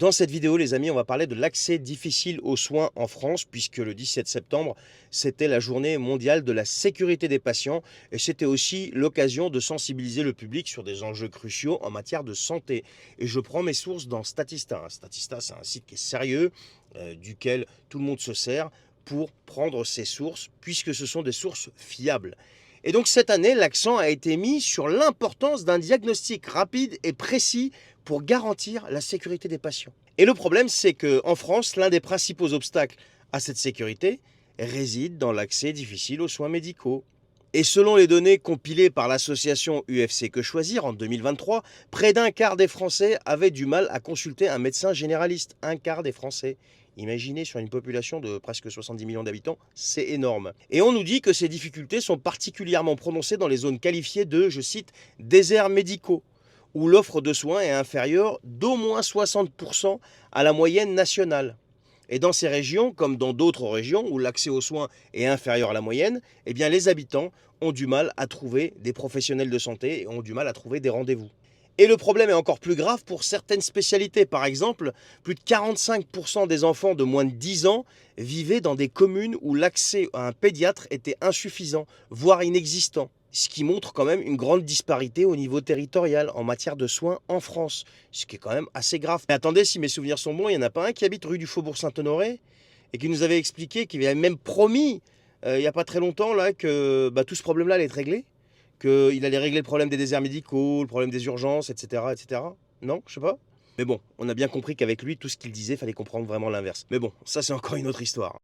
Dans cette vidéo, les amis, on va parler de l'accès difficile aux soins en France, puisque le 17 septembre, c'était la journée mondiale de la sécurité des patients, et c'était aussi l'occasion de sensibiliser le public sur des enjeux cruciaux en matière de santé. Et je prends mes sources dans Statista. Statista, c'est un site qui est sérieux, duquel tout le monde se sert pour prendre ses sources, puisque ce sont des sources fiables. Et donc cette année, l'accent a été mis sur l'importance d'un diagnostic rapide et précis pour garantir la sécurité des patients. Et le problème, c'est qu'en France, l'un des principaux obstacles à cette sécurité réside dans l'accès difficile aux soins médicaux. Et selon les données compilées par l'association UFC Que Choisir en 2023, près d'un quart des Français avaient du mal à consulter un médecin généraliste. Un quart des Français. Imaginez, sur une population de presque 70 millions d'habitants, c'est énorme. Et on nous dit que ces difficultés sont particulièrement prononcées dans les zones qualifiées de, je cite, déserts médicaux, où l'offre de soins est inférieure d'au moins 60% à la moyenne nationale. Et dans ces régions, comme dans d'autres régions où l'accès aux soins est inférieur à la moyenne, eh bien les habitants ont du mal à trouver des professionnels de santé et ont du mal à trouver des rendez-vous. Et le problème est encore plus grave pour certaines spécialités. Par exemple, plus de 45% des enfants de moins de 10 ans vivaient dans des communes où l'accès à un pédiatre était insuffisant, voire inexistant. Ce qui montre quand même une grande disparité au niveau territorial en matière de soins en France, ce qui est quand même assez grave. Mais attendez, si mes souvenirs sont bons, il n'y en a pas un qui habite rue du Faubourg Saint-Honoré et qui nous avait expliqué, qu'il avait même promis il n'y a pas très longtemps là, que tout ce problème-là allait être réglé, qu'il allait régler le problème des déserts médicaux, le problème des urgences, etc. etc. Non, je sais pas. Mais bon, on a bien compris qu'avec lui, tout ce qu'il disait, fallait comprendre vraiment l'inverse. Mais bon, ça c'est encore une autre histoire.